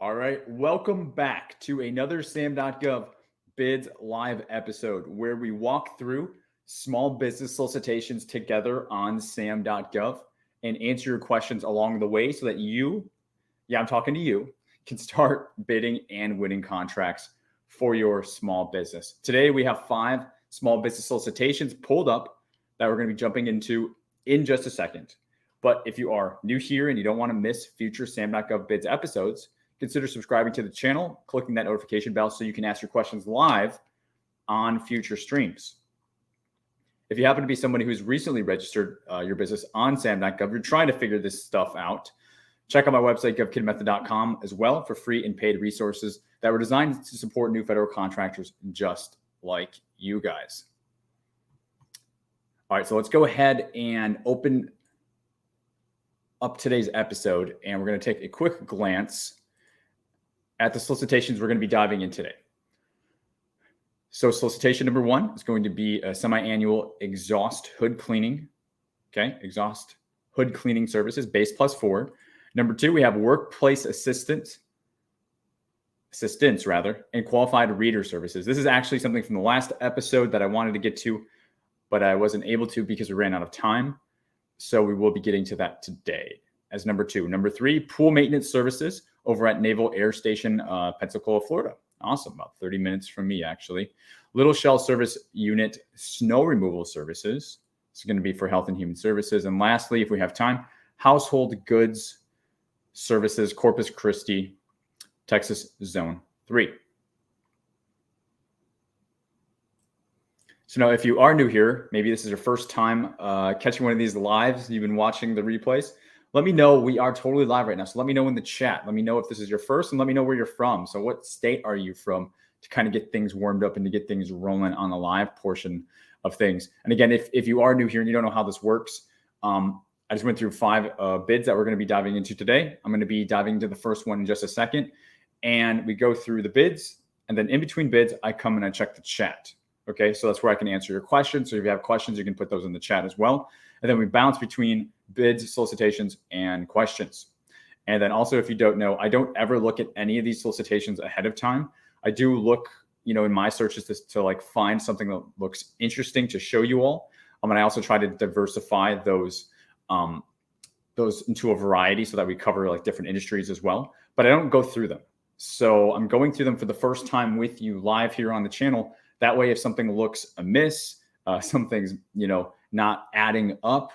All right, welcome back to another SAM.gov Bids Live episode where we walk through small business solicitations together on SAM.gov and answer your questions along the way so that I'm talking to you, can start bidding and winning contracts for your small business. Today, we have 5 small business solicitations pulled up that we're going to be jumping into in just a second. But if you are new here and you don't want to miss future SAM.gov Bids episodes, consider subscribing to the channel, clicking that notification bell so you can ask your questions live on future streams. If you happen to be somebody who's recently registered your business on SAM.gov, you're trying to figure this stuff out, check out my website, govkidmethod.com, as well for free and paid resources that were designed to support new federal contractors just like you guys. All right, so let's go ahead and open up today's episode, and we're going to take a quick glance at the solicitations we're going to be diving in today. So solicitation number 1 is going to be a semi-annual exhaust hood cleaning. Okay, exhaust hood cleaning services, base +4. Number 2, we have workplace assistants, and qualified reader services. This is actually something from the last episode that I wanted to get to, but I wasn't able to because we ran out of time. So we will be getting to that today as number 2. Number 3, pool maintenance services over at Naval Air Station, Pensacola, Florida. Awesome, about 30 minutes from me, actually. Little Shell Service Unit snow removal services. It's going to be for Health and Human Services. And lastly, if we have time, household goods services, Corpus Christi, Texas, Zone 3. So now, if you are new here, maybe this is your first time catching one of these lives, you've been watching the replays, let me know. We are totally live right now. So let me know in the chat. Let me know if this is your first, and let me know where you're from. So what state are you from, to kind of get things warmed up and to get things rolling on the live portion of things. And again, if you are new here and you don't know how this works, I just went through 5 bids that we're going to be diving into today. I'm going to be diving into the first one in just a second. And we go through the bids. And then in between bids, I come and I check the chat. Okay, so that's where I can answer your questions. So if you have questions, you can put those in the chat as well. And then we bounce between bids, solicitations, and questions. And then also, if you don't know, I don't ever look at any of these solicitations ahead of time. I do look, in my searches to like find something that looks interesting to show you all. And I also try to diversify those into a variety so that we cover like different industries as well. But I don't go through them. So I'm going through them for the first time with you live here on the channel. That way, if something looks amiss, something's, not adding up,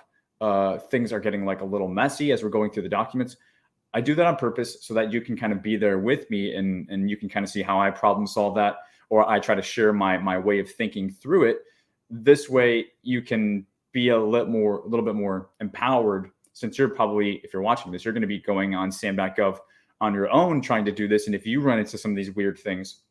things are getting like a little messy as we're going through the documents. I do that on purpose so that you can kind of be there with me and you can kind of see how I problem solve that, or I try to share my way of thinking through it. This way you can be a little bit more empowered, since you're probably, if you're watching this, you're going to be going on SAM.gov on your own trying to do this. And if you run into some of these weird things,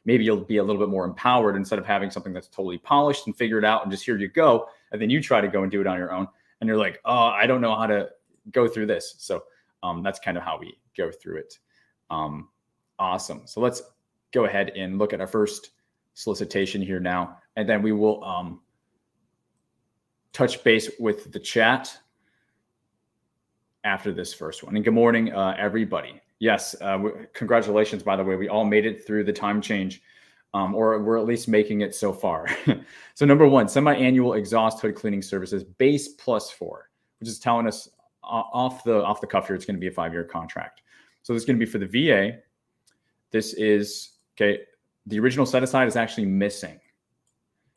maybe you'll be a little bit more empowered instead of having something that's totally polished and figured out and just here you go. And then you try to go and do it on your own. And you're like, oh, I don't know how to go through this. So that's kind of how we go through it. Awesome. So let's go ahead and look at our first solicitation here now. And then we will touch base with the chat after this first one. And good morning, everybody. Yes, congratulations, by the way. We all made it through the time change, or we're at least making it so far. So number 1, semi-annual exhaust hood cleaning services, base +4, which is telling us off the cuff here, it's going to be a 5-year contract. So this is going to be for the VA. This is, okay, the original set aside is actually missing.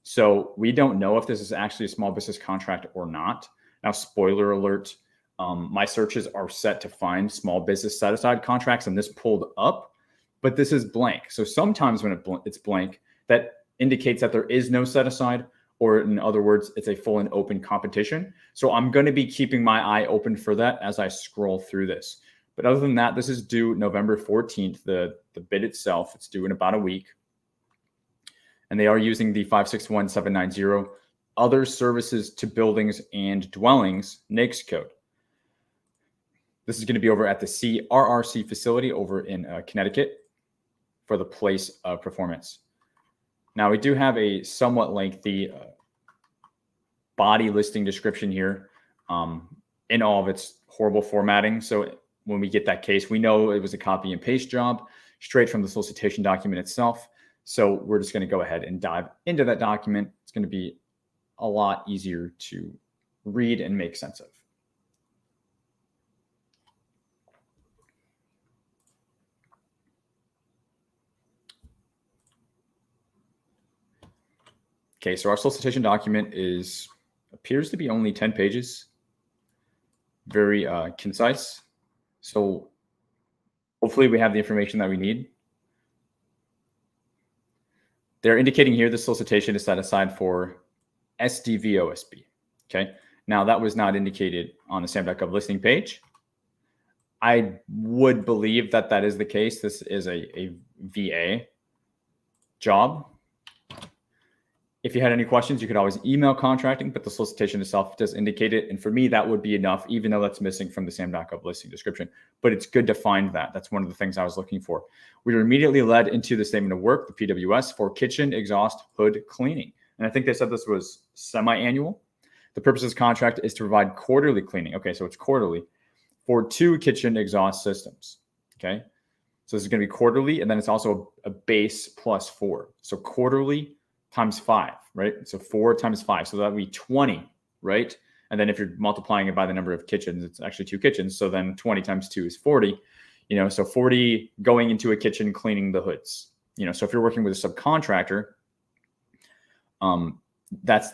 So we don't know if this is actually a small business contract or not. Now, spoiler alert, my searches are set to find small business set-aside contracts, and this pulled up, but this is blank. So sometimes when it's blank, that indicates that there is no set-aside, or in other words, it's a full and open competition. So I'm going to be keeping my eye open for that as I scroll through this. But other than that, this is due November 14th, the bid itself. It's due in about a week. And they are using the 561790 other services to buildings and dwellings NAICS code. This is going to be over at the CRRC facility over in Connecticut for the place of performance. Now, we do have a somewhat lengthy body listing description here in all of its horrible formatting. So when we get that case, we know it was a copy and paste job straight from the solicitation document itself. So we're just going to go ahead and dive into that document. It's going to be a lot easier to read and make sense of. Okay, so our solicitation document appears to be only 10 pages, very concise. So hopefully we have the information that we need. They're indicating here the solicitation is set aside for SDVOSB. Okay, now that was not indicated on the SAM.gov listing page. I would believe that that is the case. This is a VA job. If you had any questions, you could always email contracting, but the solicitation itself does indicate it. And for me, that would be enough, even though that's missing from the SAM.gov listing description. But it's good to find that. That's one of the things I was looking for. We were immediately led into the statement of work, the PWS, for kitchen exhaust hood cleaning. And I think they said this was semi-annual. The purpose of this contract is to provide quarterly cleaning. Okay, so it's quarterly for 2 kitchen exhaust systems. Okay, so this is going to be quarterly, and then it's also a base plus 4. So quarterly times 5, right? So 4 times 5. So that would be 20, right? And then if you're multiplying it by the number of kitchens, it's actually 2 kitchens. So then 20 times 2 is 40, so 40 going into a kitchen, cleaning the hoods, so if you're working with a subcontractor, that's,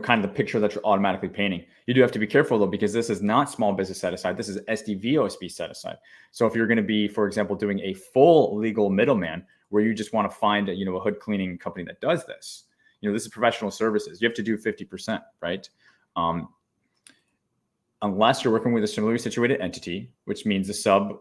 kind of the picture that you're automatically painting. You do have to be careful though, because this is not small business set aside. This is SDVOSB set aside. So if you're going to be, for example, doing a full legal middleman where you just want to find, a hood cleaning company that does this, this is professional services. You have to do 50%, right? Unless you're working with a similarly situated entity, which means the sub,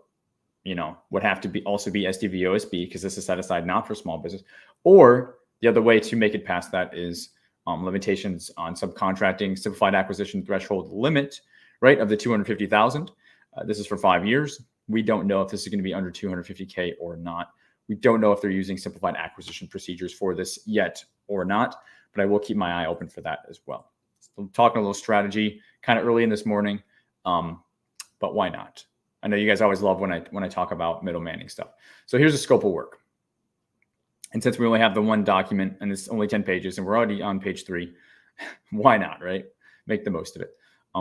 would have to also be SDVOSB, because this is set aside not for small business. Or the other way to make it past that is limitations on subcontracting, simplified acquisition threshold limit, right, of the 250,000. This is for 5 years. We don't know if this is going to be under 250K or not. We don't know if they're using simplified acquisition procedures for this yet or not, but I will keep my eye open for that as well. So I'm talking a little strategy kind of early in this morning, but why not? I know you guys always love when I talk about middlemaning stuff. So here's the scope of work. And since we only have the one document and it's only 10 pages and we're already on page 3, why not, right? Make the most of it.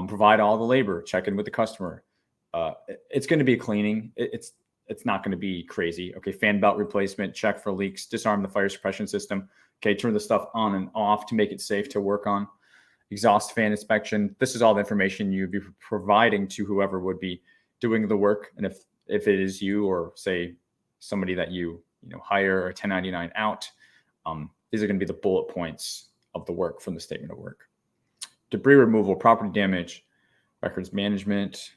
Provide all the labor, check in with the customer. It's going to be cleaning. It's not going to be crazy. Okay, fan belt replacement, check for leaks, disarm the fire suppression system. Okay, turn the stuff on and off to make it safe to work on. Exhaust fan inspection. This is all the information you'd be providing to whoever would be doing the work. And if it is you, or say somebody that you hire or 1099 out, these are going to be the bullet points of the work from the statement of work. Debris removal, property damage, records management.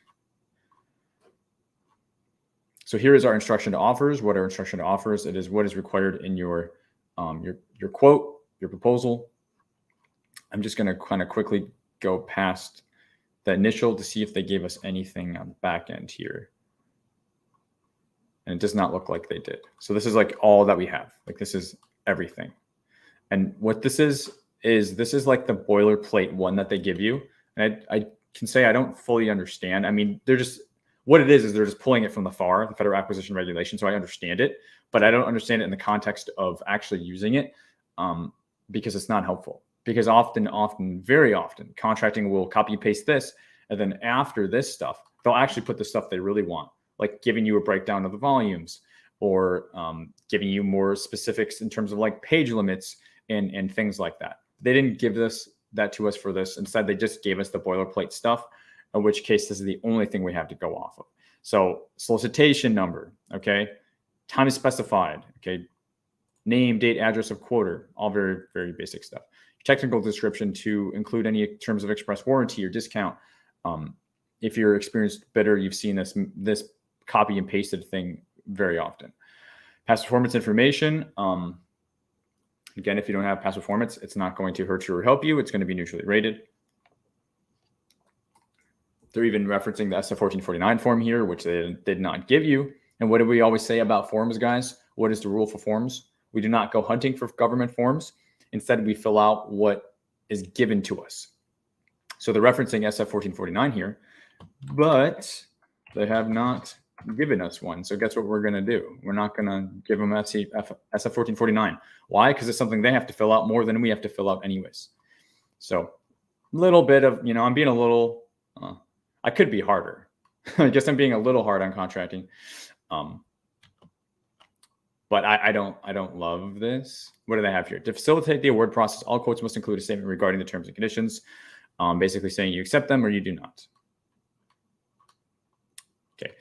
So here is our instruction to offers. What our instruction to offers? It is what is required in your quote, your proposal. I'm just going to kind of quickly go past the initial to see if they gave us anything on the back end here. And it does not look like they did. So this is like all that we have. Like this is everything. And what this is this is like the boilerplate one that they give you. And I can say I don't fully understand. I mean, they're just, what it is they're just pulling it from the FAR, the Federal Acquisition Regulation. So I understand it, but I don't understand it in the context of actually using it, because it's not helpful. Because very often, contracting will copy and paste this, and then after this stuff, they'll actually put the stuff they really want, like giving you a breakdown of the volumes, or giving you more specifics in terms of like page limits and things like that. They didn't give that to us for this. Instead, they just gave us the boilerplate stuff, in which case this is the only thing we have to go off of. So solicitation number, okay, time is specified, okay, name, date, address of quoter, all very, very basic stuff. Technical description to include any terms of express warranty or discount. If you're experienced bidder, you've seen this copy and pasted thing very often. Past performance information. Again, if you don't have past performance, it's not going to hurt you or help you. It's going to be neutrally rated. They're even referencing the SF-1449 form here, which they did not give you. And what do we always say about forms, guys? What is the rule for forms? We do not go hunting for government forms. Instead, we fill out what is given to us. So they're referencing SF-1449 here, but They have not given us one. So guess what we're going to do? We're not going to give them SF1449. Why? Because it's something they have to fill out more than we have to fill out anyways. So a little bit of, I'm being a little, I could be harder. I guess I'm being a little hard on contracting. But I don't love this. What do they have here? To facilitate the award process, all quotes must include a statement regarding the terms and conditions, basically saying you accept them or you do not. Okay.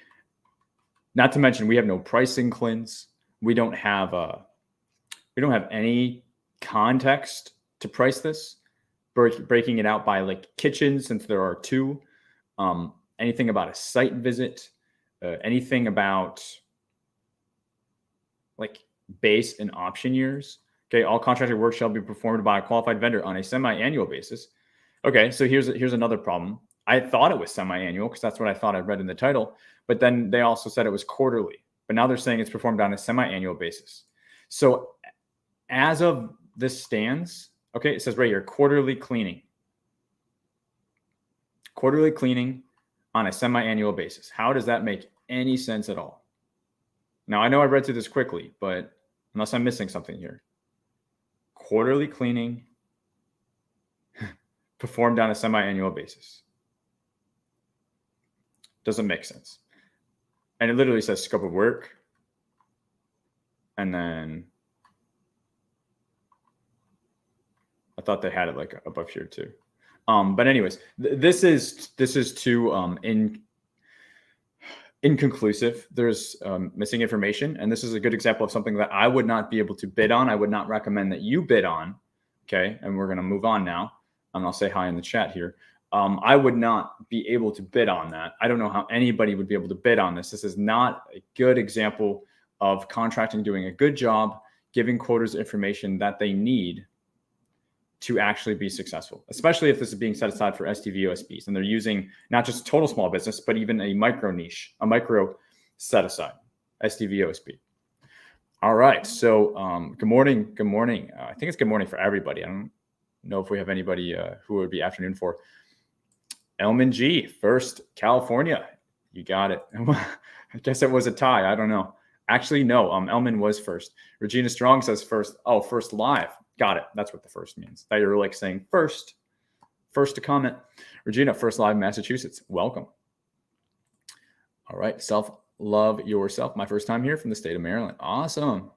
Not to mention, we have no pricing cleanse. We don't have any context to price this. Breaking it out by like kitchens, since there are two. Anything about a site visit, anything about like base and option years. Okay, all contracted work shall be performed by a qualified vendor on a semi-annual basis. Okay, so here's another problem. I thought it was semi-annual because that's what I thought I read in the title, but then they also said it was quarterly. But now they're saying it's performed on a semi-annual basis. So as of this stands, okay, it says right here, quarterly cleaning. Quarterly cleaning on a semi-annual basis. How does that make any sense at all? Now, I know I read through this quickly, but unless I'm missing something here. Quarterly cleaning performed on a semi-annual basis. Doesn't make sense. And it literally says scope of work. And then I thought they had it like above here too. But anyways, this is too inconclusive. There's missing information, and this is a good example of something that I would not be able to bid on. I would not recommend that you bid on. Okay, and we're going to move on now, and I'll say hi in the chat here. I would not be able to bid on that. I don't know how anybody would be able to bid on this. This is not a good example of contracting doing a good job, giving quoters information that they need to actually be successful, especially if this is being set aside for STV-OSBs and they're using not just total small business, but even a micro niche, a micro set aside, STV-OSB. All right, so good morning. Good morning. I think it's good morning for everybody. I don't know if we have anybody who would be afternoon for. Elman G, first, California. You got it. I guess it was a tie. I don't know. Actually, no, Elman was first. Regina Strong says first. Oh, first live. Got it. That's what the first means. That you're like saying first to comment. Regina, first live Massachusetts. Welcome. All right. Self-love yourself. My first time here from the state of Maryland. Awesome.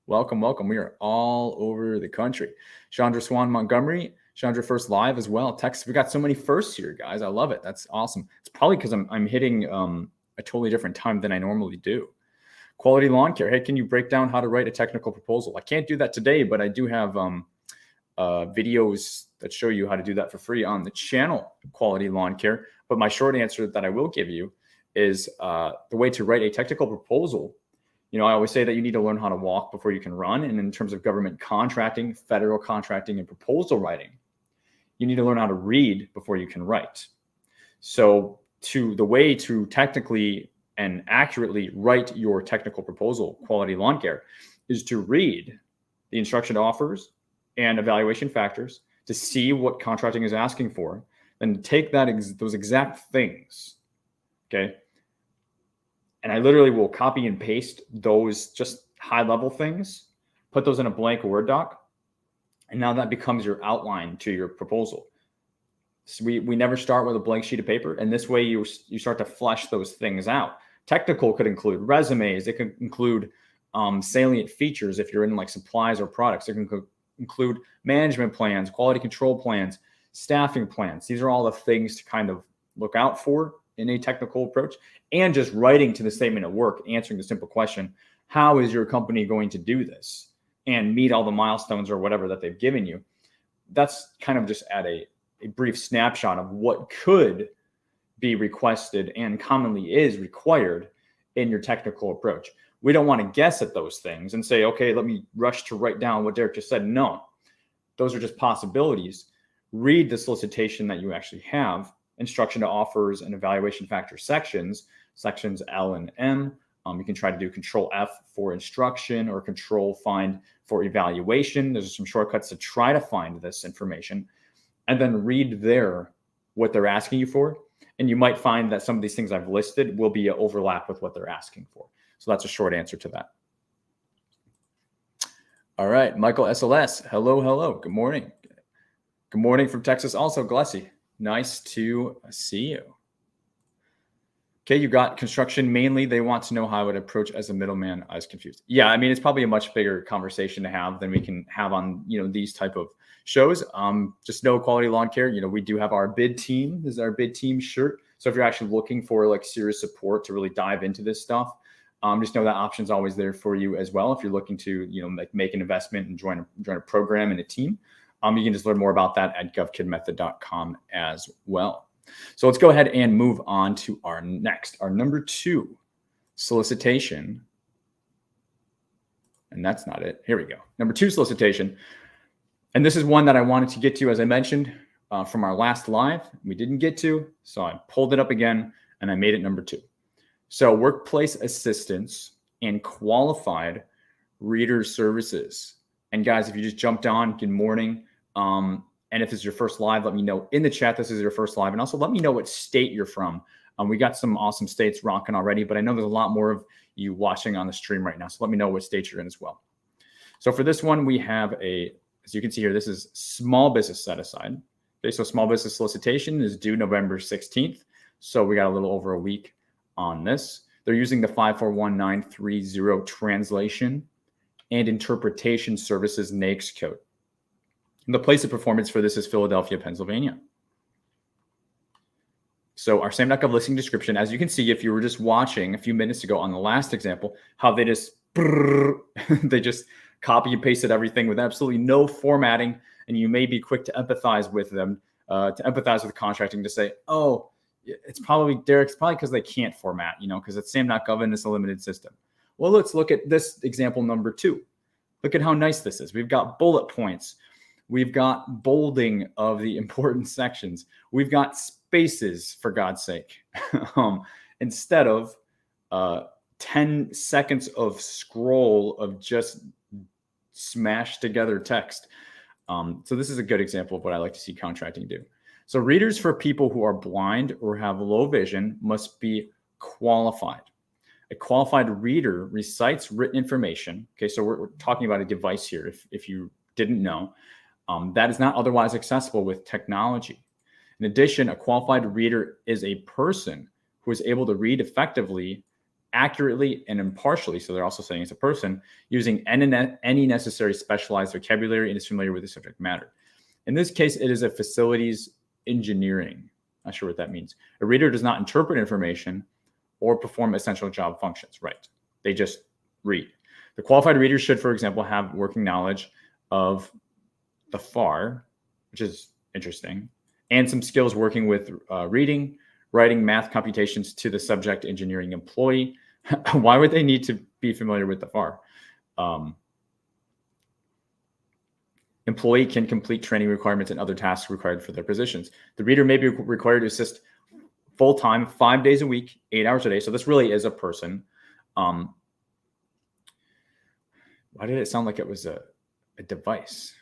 Welcome, welcome. We are all over the country. Chandra Swan Montgomery. Chandra first live as well. Texas. We got so many firsts here, guys. I love it. That's awesome. It's probably because I'm hitting a totally different time than I normally do. Quality Lawn Care. Hey, can you break down how to write a technical proposal? I can't do that today, but I do have videos that show you how to do that for free on the channel, Quality Lawn Care. But my short answer that I will give you is the way to write a technical proposal. I always say that you need to learn how to walk before you can run. And in terms of government contracting, federal contracting, and proposal writing, you need to learn how to read before you can write. So the way to technically and accurately write your technical proposal, Quality Lawn Care, is to read the instruction offers and evaluation factors to see what contracting is asking for, then take those exact things, okay? And I literally will copy and paste those just high-level things, put those in a blank Word doc, and now that becomes your outline to your proposal. So we never start with a blank sheet of paper, and this way you start to flesh those things out. Technical could include resumes. It could include salient features if you're in like supplies or products. It can include management plans, quality control plans, staffing plans. These are all the things to kind of look out for in a technical approach, and just writing to the statement of work, answering the simple question, how is your company going to do this and meet all the milestones or whatever that they've given you? That's kind of just at a brief snapshot of what could be requested and commonly is required in your technical approach. We don't want to guess at those things and say, okay, let me rush to write down what Derek just said. No, those are just possibilities. Read the solicitation that you actually have, instruction to offers and evaluation factor sections L and M. You can try to do Control F for instruction or Control find for evaluation. There's some shortcuts to try to find this information, and then read there what they're asking you for. And you might find that some of these things I've listed will be an overlap with what they're asking for. So that's a short answer to that. All right, Michael SLS. Hello, hello. Good morning. Good morning from Texas also, Glessy. Nice to see you. Okay, you got construction mainly. They want to know how I would approach as a middleman. I was confused. Yeah, I mean, it's probably a much bigger conversation to have than we can have on, these type of shows. Just know Quality Lawn Care. We do have our bid team. This is our bid team shirt. So if you're actually looking for like serious support to really dive into this stuff, just know that option's always there for you as well. If you're looking to, make an investment and join a program and a team, you can just learn more about that at govkidmethod.com as well. So let's go ahead and move on to our number 2 solicitation. And that's not it. Here we go. Number 2 solicitation. And this is one that I wanted to get to, as I mentioned, from our last live. We didn't get to, so I pulled it up again and I made it number 2. So workplace assistance and qualified reader services. And guys, if you just jumped on, good morning. And if this is your first live, let me know in the chat this is your first live. And also let me know what state you're from. We got some awesome states rocking already, but I know there's a lot more of you watching on the stream right now. So let me know what state you're in as well. So for this one, we have as you can see here, this is small business set aside. Okay, so small business solicitation is due November 16th. So we got a little over a week on this. They're using the 541930 translation and interpretation services NAICS code. And the place of performance for this is Philadelphia, Pennsylvania. So our SAM.gov listing description, as you can see, if you were just watching a few minutes ago on the last example, how they just copy and pasted everything with absolutely no formatting. And you may be quick to empathize with them, to empathize with contracting, to say, oh, it's probably, Derek, it's probably because they can't format, because it's SAM.gov and it's a limited system. Well, let's look at this example number 2. Look at how nice this is. We've got bullet points. We've got bolding of the important sections. We've got spaces, for God's sake, instead of 10 seconds of scroll of just smashed together text. So this is a good example of what I like to see contracting do. So readers for people who are blind or have low vision must be qualified. A qualified reader recites written information. Okay, so we're talking about a device here, if you didn't know, that is not otherwise accessible with technology. In addition, a qualified reader is a person who is able to read effectively, accurately, and impartially. So they're also saying it's a person using any necessary specialized vocabulary and is familiar with the subject matter. In this case, it is a facilities engineering. Not sure what that means. A reader does not interpret information or perform essential job functions, right? They just read. The qualified reader should, for example, have working knowledge of the FAR, which is interesting, and some skills working with reading, writing, math computations to the subject engineering employee. Why would they need to be familiar with the FAR? Employee can complete training requirements and other tasks required for their positions. The reader may be required to assist full-time, 5 days a week, 8 hours a day. So this really is a person. Why did it sound like it was a device?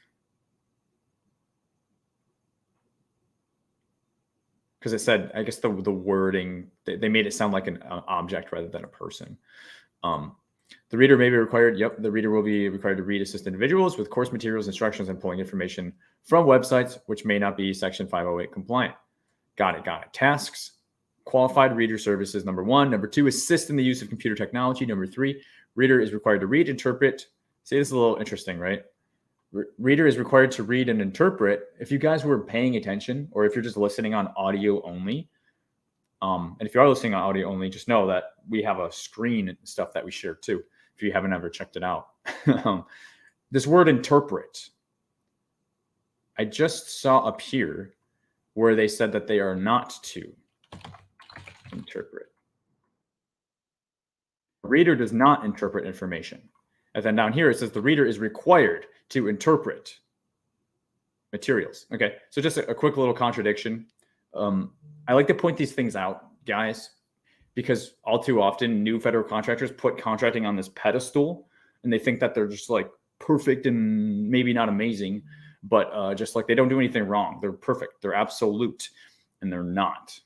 Because it said, I guess the wording, they made it sound like an object rather than a person. The reader may be required, the reader will be required to read assist individuals with course materials, instructions, and pulling information from websites, which may not be Section 508 compliant. Got it. Tasks, qualified reader services, number 1. Number 2, assist in the use of computer technology. Number 3, reader is required to read, interpret. See, this is a little interesting, right? Reader is required to read and interpret. If you guys were paying attention, or if you're just listening on audio only, and if you are listening on audio only, just know that we have a screen and stuff that we share too, if you haven't ever checked it out. This word interpret, I just saw up here where they said that they are not to interpret. The reader does not interpret information. And then down here it says the reader is required to interpret materials. Okay, so just a quick little contradiction. I like to point these things out, guys, because all too often new federal contractors put contracting on this pedestal and they think that they're just like perfect and maybe not amazing, but just like they don't do anything wrong. They're perfect. They're absolute, and they're not.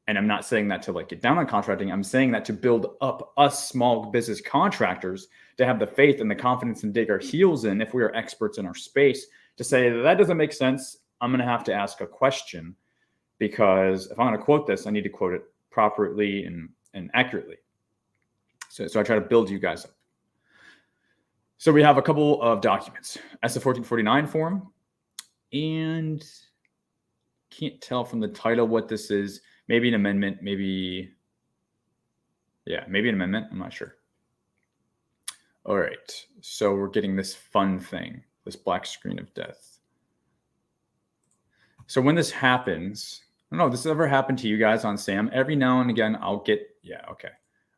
And I'm not saying that to like get down on contracting. I'm saying that to build up us small business contractors to have the faith and the confidence and dig our heels in if we are experts in our space to say that doesn't make sense. I'm going to have to ask a question, because if I'm going to quote this, I need to quote it properly and accurately. So I try to build you guys up. So we have a couple of documents, SF-1449 form, and can't tell from the title what this is. Maybe an amendment, maybe an amendment. I'm not sure. All right, so we're getting this fun thing, this black screen of death. So when this happens, I don't know if this has ever happened to you guys on SAM. Every now and again, I'll get,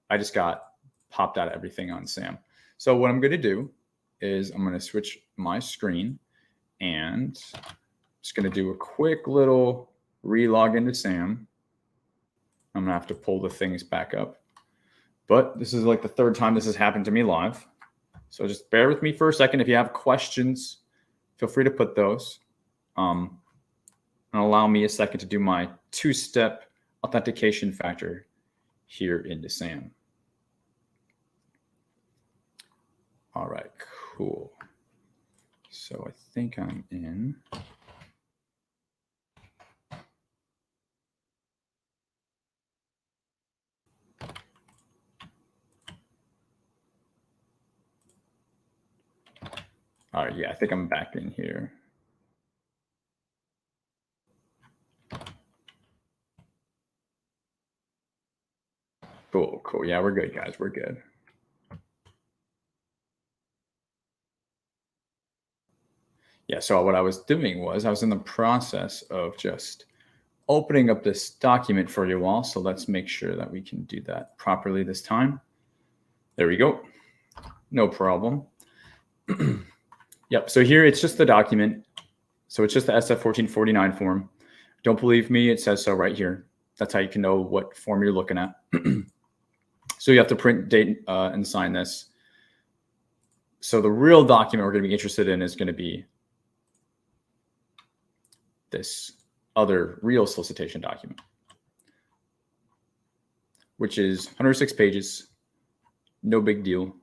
I just got popped out of everything on SAM. So what I'm going to do is I'm going to switch my screen, and I'm just going to do a quick little re-log into SAM. I'm going to have to pull the things back up. But this is like the third time this has happened to me live. So just bear with me for a second. If you have questions, feel free to put those. And allow me a second to do my two-step authentication factor here into SAM. All right, cool. So I think I'm in. All right, I think I'm back in here. Cool. Yeah, we're good, guys. We're good. Yeah, so what I was doing was I was in the process of just opening up this document for you all. So let's make sure that we can do that properly this time. There we go. No problem. Yep, so here it's just the document. So it's just the SF-1449 form. Don't believe me, it says so right here. That's how you can know what form you're looking at. So you have to print, date, and sign this. So the real document we're going to be interested in is going to be this other real solicitation document, which is 106 pages. No big deal.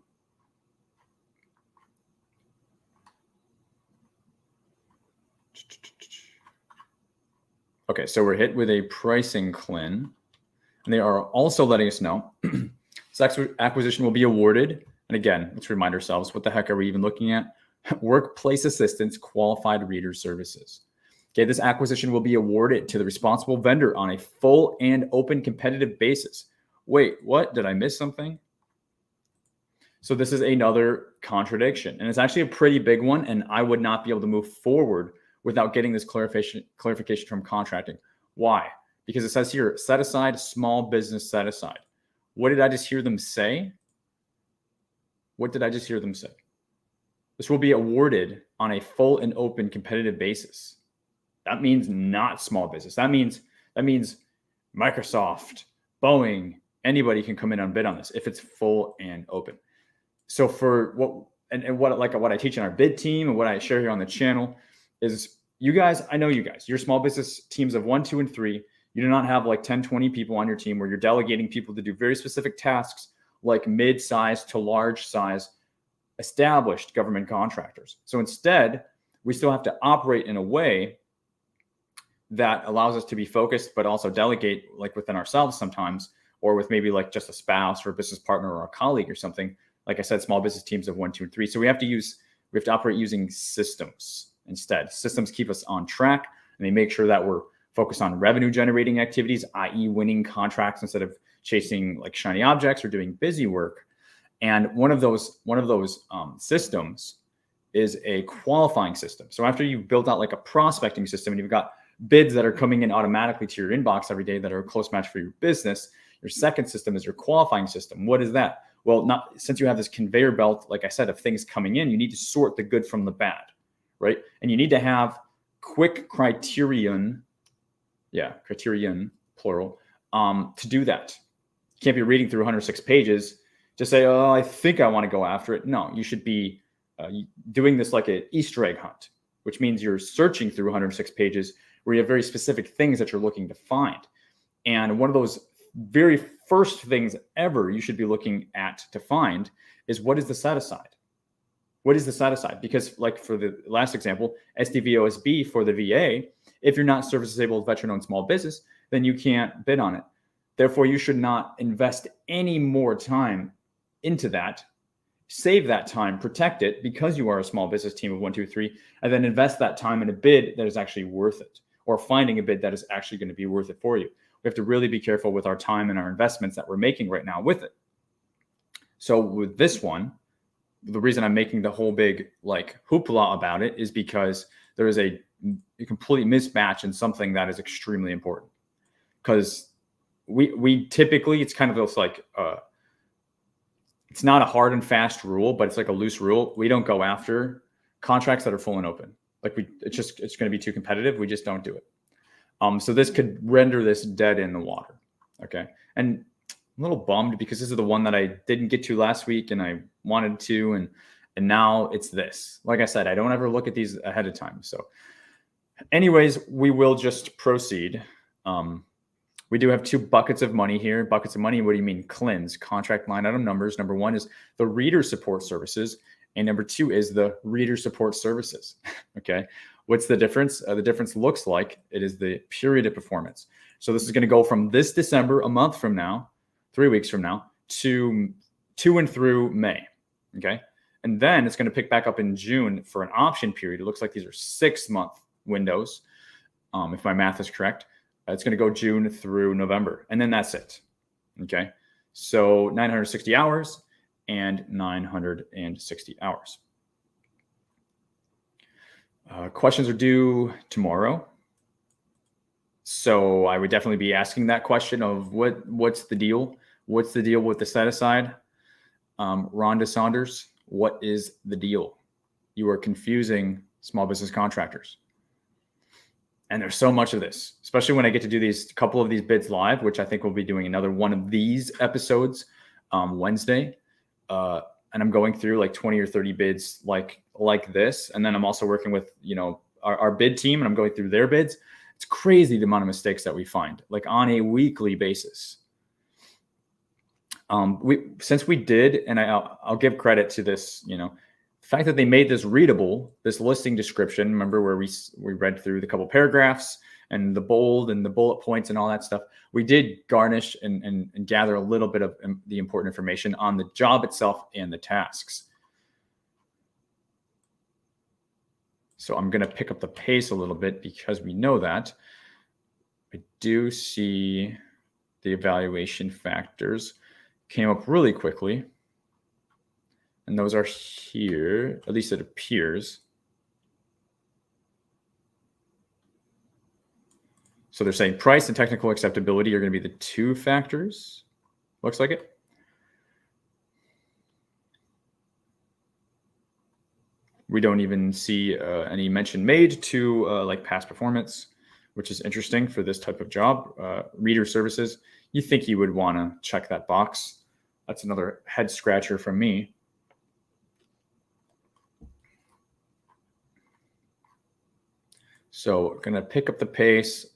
Okay, so we're hit with a pricing CLIN, and they are also letting us know this acquisition will be awarded. And again, let's remind ourselves, what the heck are we even looking at? Workplace assistance, qualified reader services. Okay, this acquisition will be awarded to the responsible vendor on a full and open competitive basis. Wait, what? Did I miss something? So this is another contradiction, and it's actually a pretty big one, and I would not be able to move forward without getting this clarification from contracting. Why? Because it says here, set aside, small business set aside. What did I just hear them say? What did I just hear them say? This will be awarded on a full and open competitive basis. That means not small business. That means Microsoft, Boeing, anybody can come in and bid on this if it's full and open. So for what I teach in our bid team and what I share here on the channel is, you guys, I know you guys, your small business teams of 1, 2, and 3, you do not have like 10, 20 people on your team where you're delegating people to do very specific tasks like mid-size to large size established government contractors. So instead, we still have to operate in a way that allows us to be focused, but also delegate like within ourselves sometimes, or with maybe like just a spouse or a business partner or a colleague or something. Like I said, small business teams of 1, 2, and 3. So we have to operate using systems instead. Systems keep us on track, and they make sure that we're focused on revenue generating activities, i.e. winning contracts instead of chasing like shiny objects or doing busy work. And one of those systems is a qualifying system. So after you've built out like a prospecting system and you've got bids that are coming in automatically to your inbox every day that are a close match for your business, your second system is your qualifying system. What is that? Well, since you have this conveyor belt, like I said, of things coming in, you need to sort the good from the bad, right? And you need to have quick criterion plural, to do that. You can't be reading through 106 pages to say, oh, I think I want to go after it. No, you should be doing this like an Easter egg hunt, which means you're searching through 106 pages where you have very specific things that you're looking to find. And one of those very first things ever you should be looking at to find is, what is the set aside? What is the set aside? Because like for the last example, SDVOSB for the VA, if you're not service disabled, veteran owned small business, then you can't bid on it. Therefore, you should not invest any more time into that. Save that time, protect it because you are a small business team of 1, 2, 3, and then invest that time in a bid that is actually worth it, or finding a bid that is actually going to be worth it for you. We have to really be careful with our time and our investments that we're making right now with it. So with this one, the reason I'm making the whole big like hoopla about it is because there is a complete mismatch in something that is extremely important. Because we typically, it's kind of this like it's not a hard and fast rule, but it's like a loose rule. We don't go after contracts that are full and open. Like it's going to be too competitive. We just don't do it. So this could render this dead in the water. Okay. And I'm a little bummed because this is the one that I didn't get to last week and I wanted to, and now it's this. Like I said, I don't ever look at these ahead of time. So anyways, we will just proceed. We do have 2 buckets of money here. Buckets of money, what do you mean? CLINs, contract line item numbers. Number 1 is the reader support services, and number 2 is the reader support services. Okay. What's the difference? The difference looks like it is the period of performance. So this is going to go from this December, a month from now, 3 weeks from now, to and through May. Okay. And then it's going to pick back up in June for an option period. It looks like these are 6-month windows, if my math is correct. It's going to go June through November, and then that's it. Okay. So 960 hours and 960 hours. Questions are due tomorrow. So I would definitely be asking that question of what's the deal? What's the deal with the set aside? Rhonda Saunders, what is the deal? You are confusing small business contractors. And there's so much of this, especially when I get to do these couple of these bids live, which I think we'll be doing another one of these episodes Wednesday. And I'm going through like 20 or 30 bids like this. And then I'm also working with, our bid team, and I'm going through their bids. It's crazy the amount of mistakes that we find, like on a weekly basis. Since we did, and I'll give credit to this, the fact that they made this readable, this listing description, remember where we read through the couple paragraphs and the bold and the bullet points and all that stuff. We did garnish and gather a little bit of the important information on the job itself and the tasks. So I'm going to pick up the pace a little bit because we know that. I do see the evaluation factors came up really quickly. And those are here, at least it appears. So they're saying price and technical acceptability are going to be the 2 factors. Looks like it. We don't even see any mention made to like past performance, which is interesting for this type of job. Reader services, you think you would want to check that box. That's another head scratcher from me. So we're gonna pick up the pace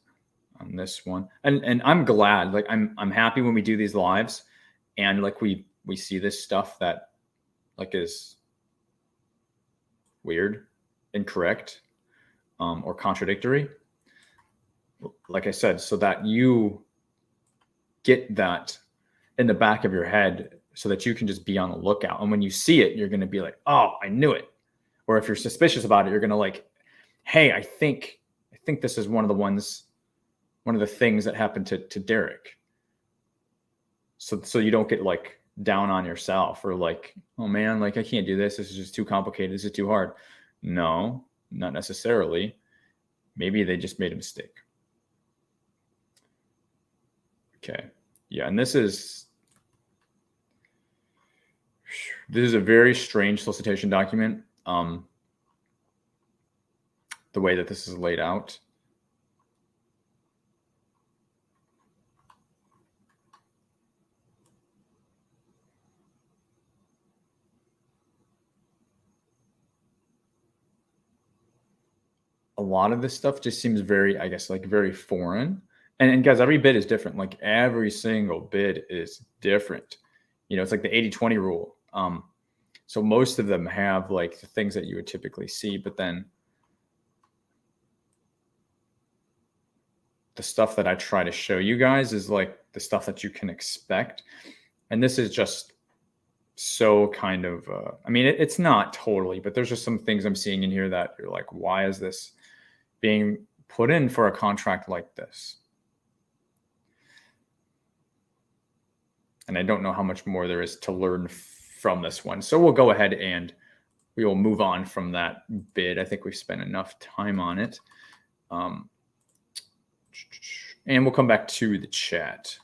on this one, and I'm glad. Like I'm happy when we do these lives, and like we see this stuff that like is weird, incorrect, or contradictory. Like I said, so that you get that in the back of your head, so that you can just be on the lookout. And when you see it, you're gonna be like, "Oh, I knew it." Or if you're suspicious about it, you're gonna like, hey, I think this is one of the things that happened to Derek. So you don't get like down on yourself or like, oh man, like I can't do this. This is just too complicated. This is too hard. No, not necessarily. Maybe they just made a mistake. Okay. Yeah. And this is a very strange solicitation document. The way that this is laid out. A lot of this stuff just seems very, I guess, like very foreign. And guys, every bid is different. Like every single bid is different. It's like the 80-20 rule. So most of them have like the things that you would typically see, but then the stuff that I try to show you guys is like the stuff that you can expect. And this is just so kind of, I mean, it's not totally, but there's just some things I'm seeing in here that you're like, why is this being put in for a contract like this? And I don't know how much more there is to learn from this one. So we'll go ahead and we will move on from that bid. I think we've spent enough time on it. And we'll come back to the chat.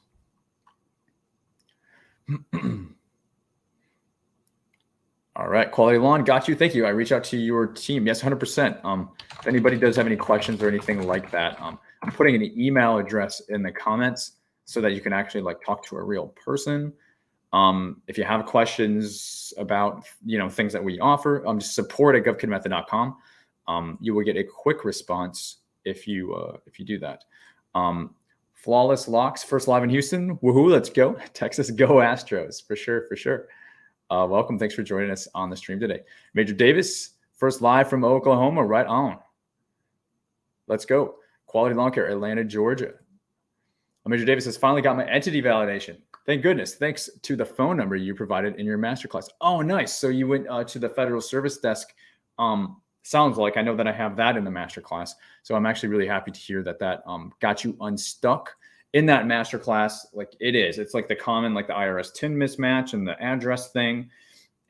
All right, Quality Lawn, got you. Thank you. I reach out to your team. Yes, 100%. If anybody does have any questions or anything like that, I'm putting an email address in the comments so that you can actually like talk to a real person. If you have questions about things that we offer, just support@govkidmethod.com. You will get a quick response if you do that. Flawless Locks, first live in Houston. Woohoo, let's go. Texas, go Astros. For sure. Welcome. Thanks for joining us on the stream today. Major Davis, first live from Oklahoma. Right on. Let's go. Quality Lawn Care, Atlanta, Georgia. Major Davis has finally got my entity validation. Thank goodness. Thanks to the phone number you provided in your masterclass. Oh, nice. So you went to the Federal Service Desk. Sounds like I know that I have that in the masterclass. So I'm actually really happy to hear that got you unstuck in that masterclass. Like it's like the common, like the IRS TIN mismatch and the address thing.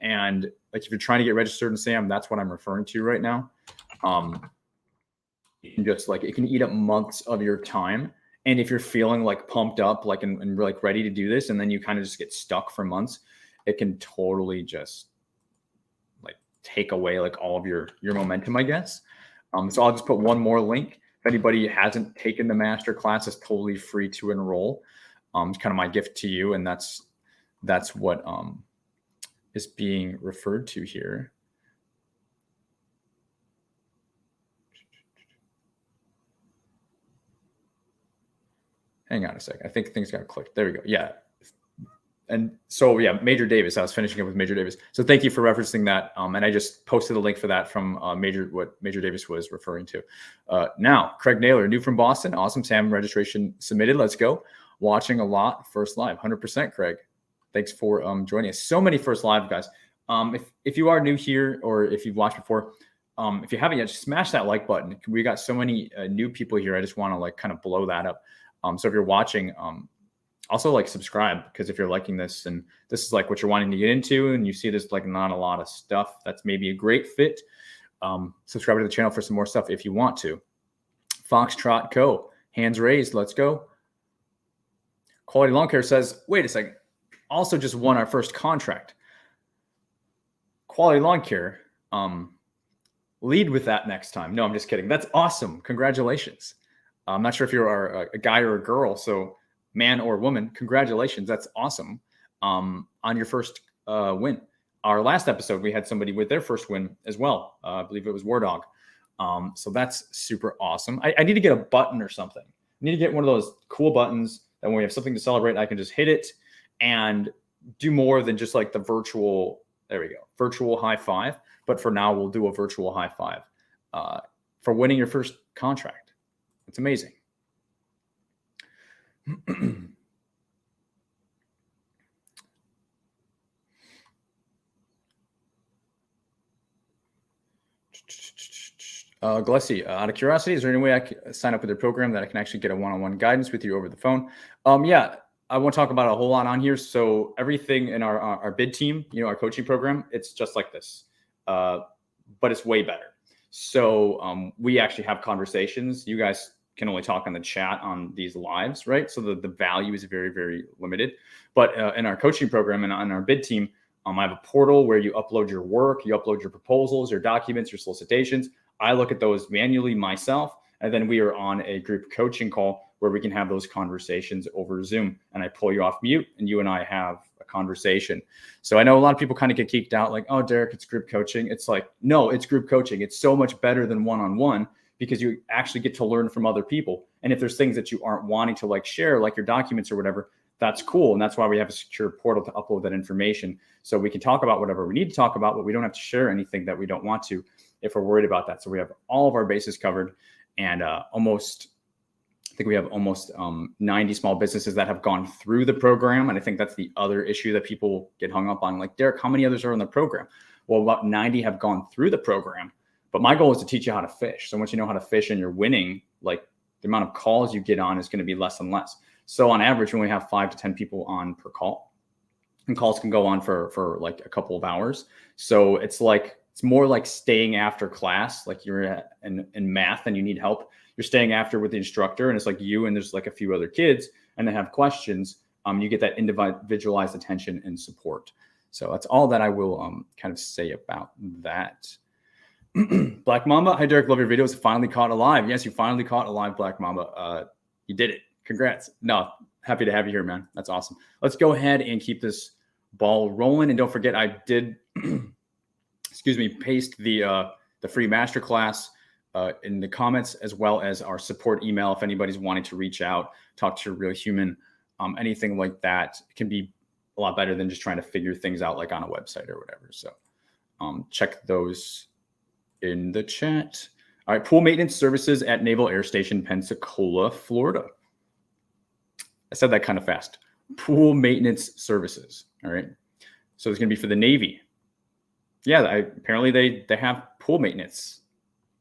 And like, if you're trying to get registered in SAM, that's what I'm referring to right now. You can just like, it can eat up months of your time. And if you're feeling like pumped up, like, and like ready to do this, and then you kind of just get stuck for months, it can totally just like take away like all of your momentum, I guess. So I'll just put one more link. If anybody hasn't taken the master class, it's totally free to enroll. It's kind of my gift to you. And that's what is being referred to here. Hang on a sec. I think things got clicked. There we go. Yeah. And so, yeah, Major Davis, I was finishing up with Major Davis. So thank you for referencing that. And I just posted a link for that from what Major Davis was referring to. Now, Craig Naylor, new from Boston. Awesome. SAM registration submitted. Let's go. Watching a lot. First live. 100%, Craig. Thanks for joining us. So many first live, guys. If you are new here or if you've watched before, if you haven't yet, just smash that like button. We got so many new people here. I just want to like kind of blow that up. So if you're watching, also like subscribe, because if you're liking this and this is like what you're wanting to get into and you see there's like not a lot of stuff that's maybe a great fit, subscribe to the channel for some more stuff if you want to. Foxtrot Co. Hands raised. Let's go. Quality Lawn Care says, wait a second. Also just won our first contract. Quality Lawn Care, lead with that next time. No, I'm just kidding. That's awesome. Congratulations. I'm not sure if you're a guy or a girl, so man or woman, congratulations. That's awesome on your first win. Our last episode, we had somebody with their first win as well. I believe it was War Dog. So that's super awesome. I need to get a button or something. I need to get one of those cool buttons that when we have something to celebrate, I can just hit it and do more than just like the virtual, there we go, virtual high five. But for now, we'll do a virtual high five for winning your first contract. It's amazing. Glessy, out of curiosity, is there any way I can sign up with your program that I can actually get a one-on-one guidance with you over the phone? Yeah, I won't talk about a whole lot on here. So everything in our bid team, our coaching program, it's just like this, but it's way better. So we actually have conversations. You guys can only talk on the chat on these lives, right? So the value is very, very limited. But in our coaching program and on our bid team, I have a portal where you upload your work, you upload your proposals, your documents, your solicitations. I look at those manually myself, and then we are on a group coaching call where we can have those conversations over Zoom, and I pull you off mute and you and I have a conversation. So I know a lot of people kind of get geeked out like, oh, Derek, it's group coaching. It's like, no, it's group coaching. It's so much better than one-on-one because you actually get to learn from other people. And if there's things that you aren't wanting to like share, like your documents or whatever, that's cool. And that's why we have a secure portal to upload that information. So we can talk about whatever we need to talk about, but we don't have to share anything that we don't want to if we're worried about that. So we have all of our bases covered, and I think we have almost 90 small businesses that have gone through the program. And I think that's the other issue that people get hung up on. Like, Derek, how many others are in the program? Well, about 90 have gone through the program. But my goal is to teach you how to fish. So once you know how to fish and you're winning, like the amount of calls you get on is going to be less and less. So on average, we only have 5 to 10 people on per call. And calls can go on for like a couple of hours. So it's more like staying after class, like you're in math and you need help. You're staying after with the instructor, and it's like you and there's like a few other kids, and they have questions. You get that individualized attention and support. So that's all that I will kind of say about that. Black Mamba, hi Derek, love your videos. Finally caught alive. Yes, you finally caught alive, Black Mamba. You did it. Congrats. No, happy to have you here, man. That's awesome. Let's go ahead and keep this ball rolling. And don't forget, I did, paste the free masterclass in the comments, as well as our support email. If anybody's wanting to reach out, talk to a real human, anything like that, it can be a lot better than just trying to figure things out like on a website or whatever. So check those in the chat. All right, pool maintenance services at Naval Air Station, Pensacola, Florida. I said that kind of fast. Pool maintenance services. All right. So it's going to be for the Navy. Yeah, apparently they have pool maintenance.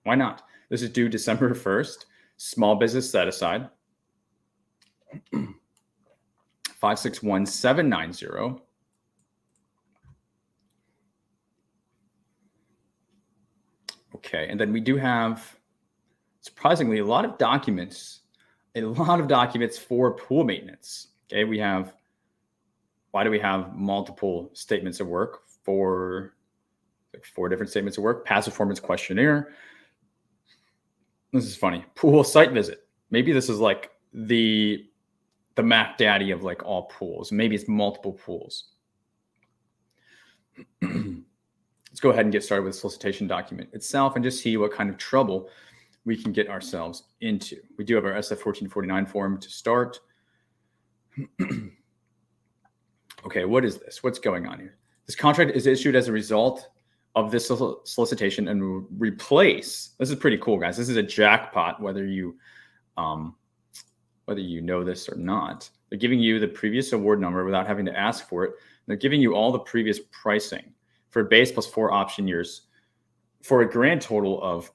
Why not? This is due December 1st. Small business set aside. 561790. Okay, and then we do have, surprisingly, a lot of documents for pool maintenance. Okay, why do we have multiple statements of work for 4 different statements of work? Past performance questionnaire. This is funny. Pool site visit. Maybe this is like the Mac Daddy of like all pools. Maybe it's multiple pools. Let's go ahead and get started with the solicitation document itself and just see what kind of trouble we can get ourselves into. We do have our SF 1449 form to start. Okay, what is this? What's going on here? This contract is issued as a result of this solicitation and replace. This is pretty cool, guys. This is a jackpot, whether you know this or not. They're giving you the previous award number without having to ask for it. They're giving you all the previous pricing for base plus 4 option years for a grand total of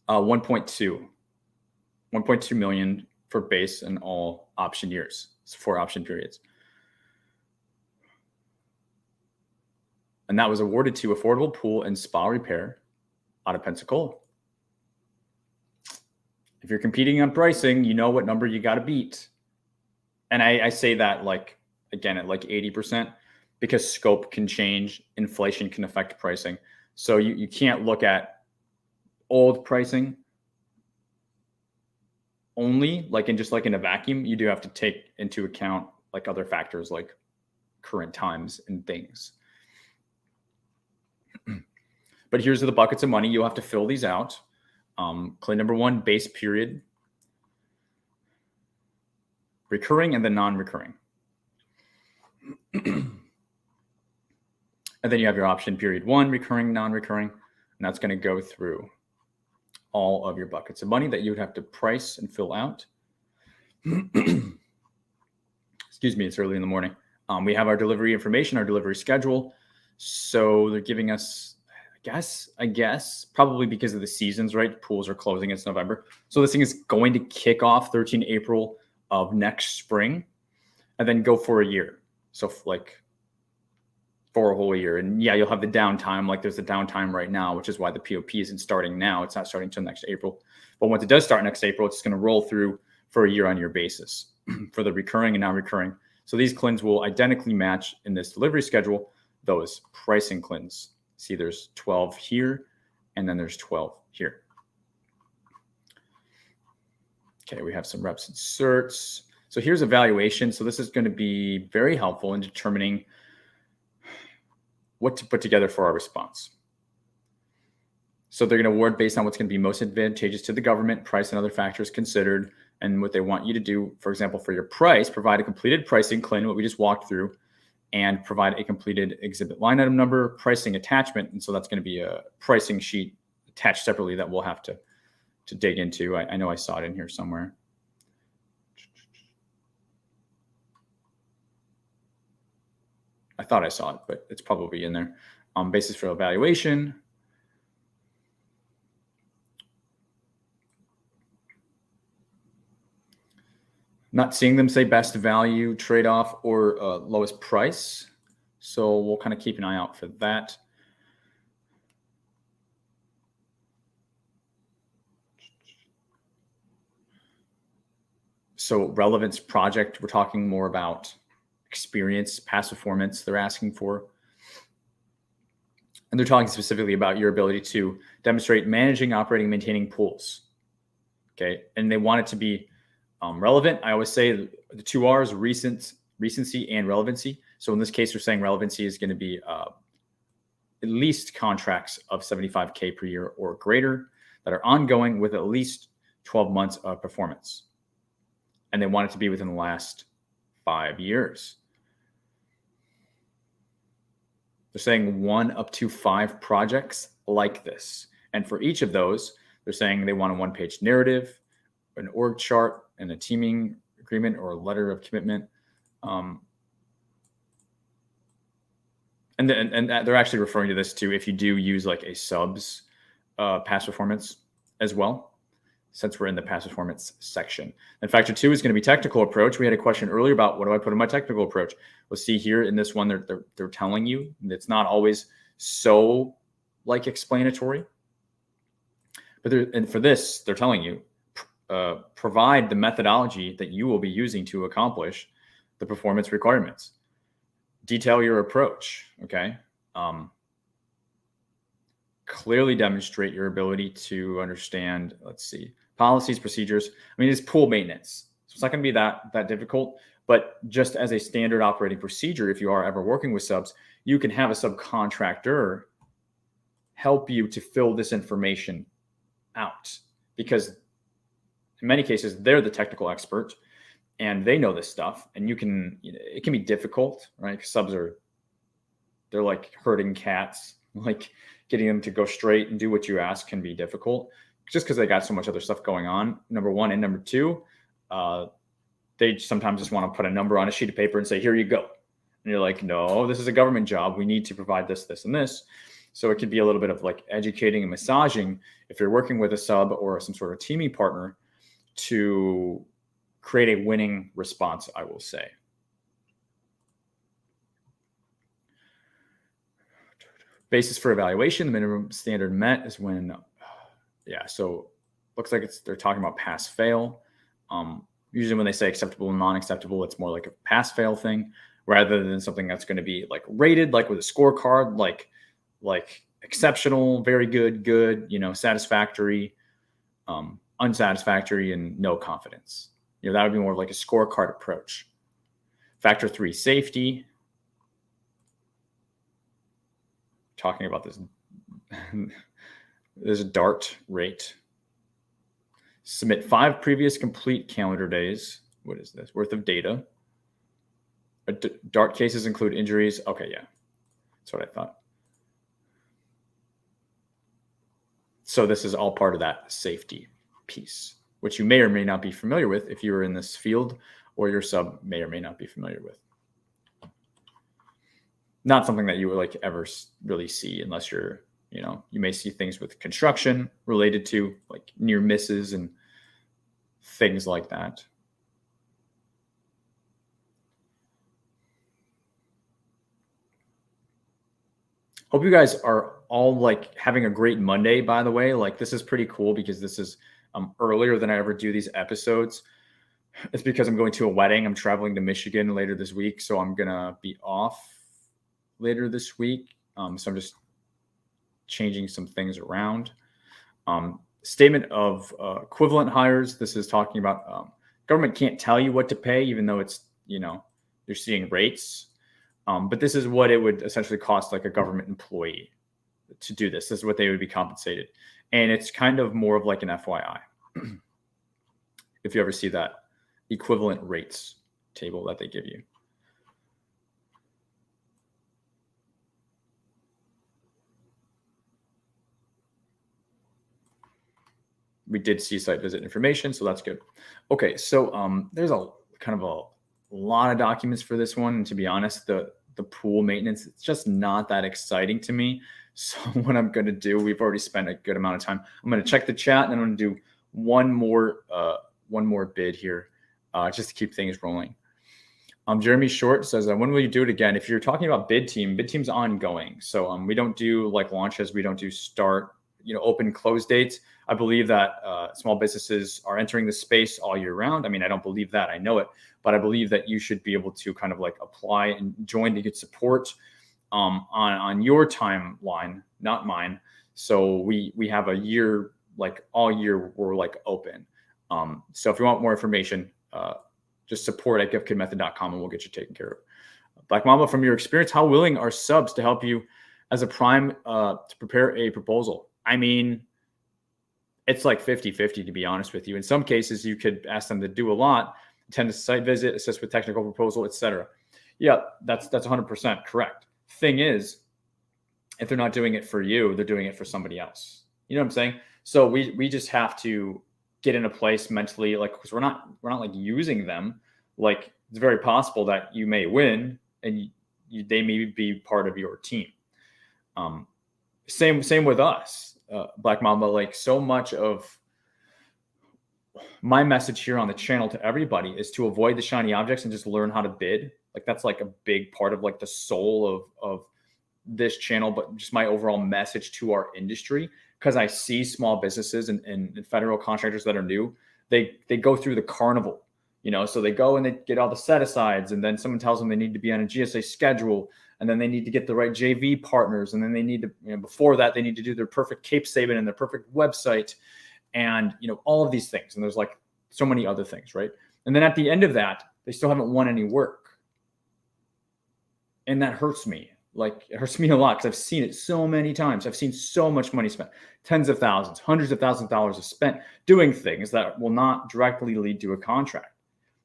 1.2 million for base and all option years. It's 4 option periods. And that was awarded to Affordable Pool and Spa Repair out of Pensacola. If you're competing on pricing, you know what number you got to beat. And I say that like, again, at like 80%, because scope can change, inflation can affect pricing. So you can't look at old pricing only, like in a vacuum. You do have to take into account like other factors like current times and things. But here's the buckets of money. You'll have to fill these out. Claim number 1, base period, recurring, and then non-recurring. And then you have your option period 1, recurring, non-recurring, and that's going to go through all of your buckets of money that you would have to price and fill out. Excuse me, it's early in the morning. We have our delivery information, our delivery schedule. So they're giving us, I guess, probably because of the seasons, right? Pools are closing. It's November. So this thing is going to kick off 13 April of next spring and then go for a year. So like for a whole year. And yeah, you'll have the downtime. Like there's the downtime right now, which is why the POP isn't starting now. It's not starting until next April. But once it does start next April, it's going to roll through for a year-on-year basis for the recurring and non-recurring. So these CLINs will identically match in this delivery schedule those pricing CLINs. See, there's 12 here, and then there's 12 here. Okay, we have some reps and certs. So here's evaluation. So this is going to be very helpful in determining what to put together for our response. So they're going to award based on what's going to be most advantageous to the government, price and other factors considered. And what they want you to do, for example, for your price, provide a completed pricing claim, what we just walked through, and provide a completed exhibit line item number, pricing attachment. And so that's going to be a pricing sheet attached separately that we'll have to dig into. I know I saw it in here somewhere. I thought I saw it, but it's probably in there. Basis for evaluation. Not seeing them say best value, trade-off, or lowest price. So we'll kind of keep an eye out for that. So relevance project, we're talking more about experience, past performance they're asking for. And they're talking specifically about your ability to demonstrate managing, operating, maintaining pools. Okay. And they want it to be relevant. I always say the two R's, recency and relevancy. So in this case, we're saying relevancy is going to be at least contracts of $75K per year or greater that are ongoing with at least 12 months of performance. And they want it to be within the last 5 years. They're saying 1 up to 5 projects like this. And for each of those, they're saying they want a 1-page narrative, an org chart, and a teaming agreement or a letter of commitment. And they're actually referring to this too if you do use like a subs past performance as well, since we're in the past performance section. And factor 2 is going to be technical approach. We had a question earlier about what do I put in my technical approach? We'll see here in this one, they're telling you it's not always so like explanatory, but and for this, they're telling you provide the methodology that you will be using to accomplish the performance requirements. Detail your approach. Okay. Clearly demonstrate your ability to understand, let's see, policies, procedures. I mean, it's pool maintenance. So it's not going to be that difficult, but just as a standard operating procedure, if you are ever working with subs, you can have a subcontractor help you to fill this information out, because in many cases, they're the technical expert and they know this stuff, and it can be difficult, right? 'Cause subs they're like herding cats, like getting them to go straight and do what you ask can be difficult just because they got so much other stuff going on, number one. And number two, they sometimes just want to put a number on a sheet of paper and say, here you go. And you're like, no, this is a government job. We need to provide this, this, and this. So it could be a little bit of like educating and massaging if you're working with a sub or some sort of teaming partner to create a winning response, I will say. Basis for evaluation, the minimum standard met is when, so looks like they're talking about pass fail. Usually when they say acceptable and non-acceptable, it's more like a pass fail thing rather than something that's going to be like rated, like with a scorecard, like exceptional, very good, satisfactory, unsatisfactory, and no confidence. That would be more of like a scorecard approach. Factor 3, safety. Talking about this DART rate. Submit 5 previous complete calendar days. What is this? Worth of data. DART cases include injuries. Okay, yeah. That's what I thought. So this is all part of that safety piece, which you may or may not be familiar with if you are in this field, or your sub may or may not be familiar with. Not something that you would like ever really see unless you're, you may see things with construction related to like near misses and things like that. Hope you guys are all like having a great Monday, by the way. Like this is pretty cool because this is earlier than I ever do these episodes. It's because I'm going to a wedding. I'm traveling to Michigan later this week, so I'm going to be off later this week. So I'm just changing some things around. Statement of equivalent hires. This is talking about government can't tell you what to pay, even though it's, you're seeing rates. But this is what it would essentially cost like a government employee to do this. This is what they would be compensated. And it's kind of more of like an FYI. If you ever see that equivalent rates table that they give you. We did see site visit information, so that's good. Okay, so there's a kind of a lot of documents for this one. And to be honest, the pool maintenance, it's just not that exciting to me. So what I'm going to do, we've already spent a good amount of time. I'm going to check the chat, and I'm going to do one more bid here, just to keep things rolling. Jeremy Short says, when will you do it again? If you're talking about bid team's ongoing. So we don't do like launches. We don't do start, open close dates. I believe that small businesses are entering the space all year round. I mean, I don't believe that. I know it, but I believe that you should be able to kind of like apply and join to get support on your timeline, not mine. So we have a year, like all year, we're like open. So if you want more information, just support at givekidmethod.com and we'll get you taken care of. Black Mamba, from your experience, how willing are subs to help you as a prime to prepare a proposal? I mean, it's like 50-50, to be honest with you. In some cases, you could ask them to do a lot, attend a site visit, assist with technical proposal, etc. Yeah, that's 100% correct. Thing is, if they're not doing it for you, they're doing it for somebody else. You know what I'm saying? So we just have to get in a place mentally, like, because we're not like using them. Like, it's very possible that you may win and they may be part of your team. Same with us. Black Mamba, like, so much of my message here on the channel to everybody is to avoid the shiny objects and just learn how to bid. Like, that's like a big part of like the soul of this channel, but just my overall message to our industry. Because I see small businesses and federal contractors that are new, they go through the carnival, so they go and they get all the set-asides, and then someone tells them they need to be on a GSA schedule, and then they need to get the right JV partners, and then they need to, before that, they need to do their perfect CAPE statement and their perfect website, and all of these things. And there's like so many other things, right? And then at the end of that, they still haven't won any work. And that hurts me. Like, it hurts me a lot because I've seen it so many times. I've seen so much money spent, tens of thousands, hundreds of thousands of dollars is spent doing things that will not directly lead to a contract.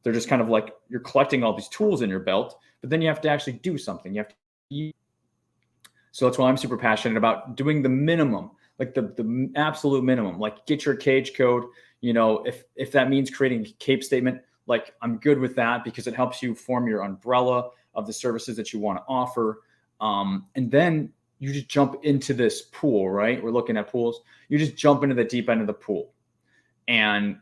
They're just kind of like, you're collecting all these tools in your belt, but then you have to actually do something. You have to eat. So that's why I'm super passionate about doing the minimum, like the absolute minimum, like get your cage code. If that means creating a CAPE statement, like, I'm good with that because it helps you form your umbrella of the services that you want to offer. And then you just jump into this pool, right? We're looking at pools. You just jump into the deep end of the pool and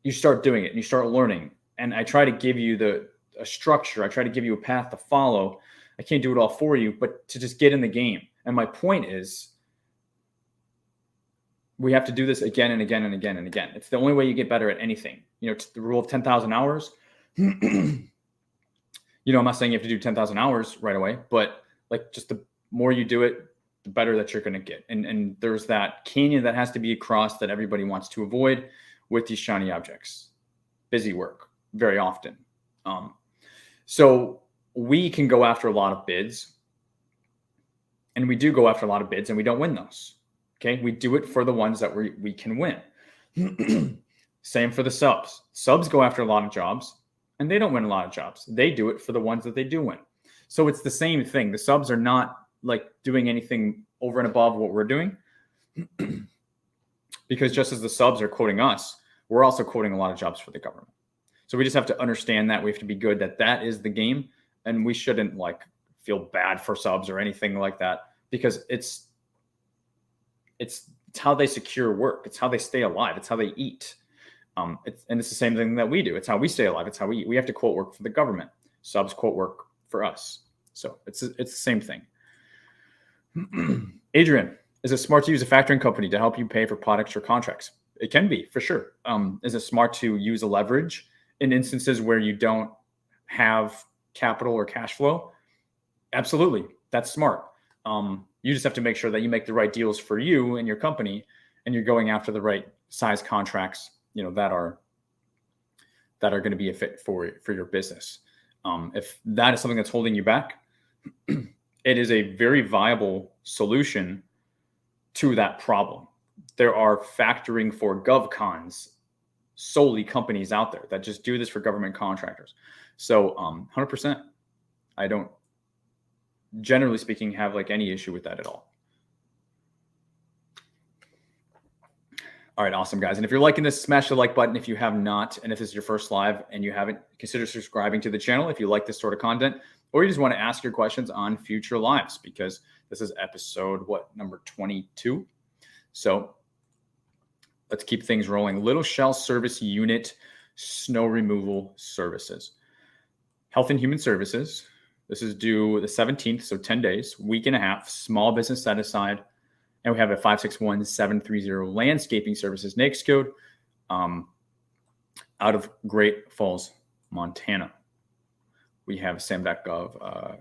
you start doing it and you start learning. And I try to give you a structure. I try to give you a path to follow. I can't do it all for you, but to just get in the game. And my point is, we have to do this again and again and again and again. It's the only way you get better at anything. It's the rule of 10,000 hours. I'm not saying you have to do 10,000 hours right away, but like, just the more you do it, the better that you're going to get. And there's that canyon that has to be crossed that everybody wants to avoid with these shiny objects. Busy work very often. So we can go after a lot of bids, and we do go after a lot of bids, and we don't win those. Okay. We do it for the ones that we can win. Same for the subs. Subs go after a lot of jobs, and they don't win a lot of jobs. They do it for the ones that they do win. So it's the same thing. The subs are not like doing anything over and above what we're doing, because just as the subs are quoting us, we're also quoting a lot of jobs for the government. So we just have to understand that we have to be good, that is the game. And we shouldn't like feel bad for subs or anything like that, because it's how they secure work. It's how they stay alive. It's how they eat. And it's the same thing that we do. It's how we stay alive. It's how we eat. We have to quote work for the government. Subs quote work for us. So it's the same thing. Adrian, is it smart to use a factoring company to help you pay for products or contracts? It can be, for sure. Is it smart to use a leverage in instances where you don't have capital or cash flow? Absolutely. That's smart. You just have to make sure that you make the right deals for you and your company, and you're going after the right size contracts, that are going to be a fit for your business. If that is something that's holding you back, it is a very viable solution to that problem. There are factoring for GovCons solely companies out there that just do this for government contractors. So 100%, I don't, generally speaking, have like any issue with that at all. All right, awesome, guys. And if you're liking this, smash the like button if you have not. And if this is your first live and you haven't, consider subscribing to the channel if you like this sort of content, or you just want to ask your questions on future lives, because this is episode, number 22. So let's keep things rolling. Little Shell Service Unit Snow Removal Services. Health and Human Services. This is due the 17th, so 10 days, week and a half, small business set aside. And we have a 561730 landscaping services NAICS code out of Great Falls, Montana. We have SAM.gov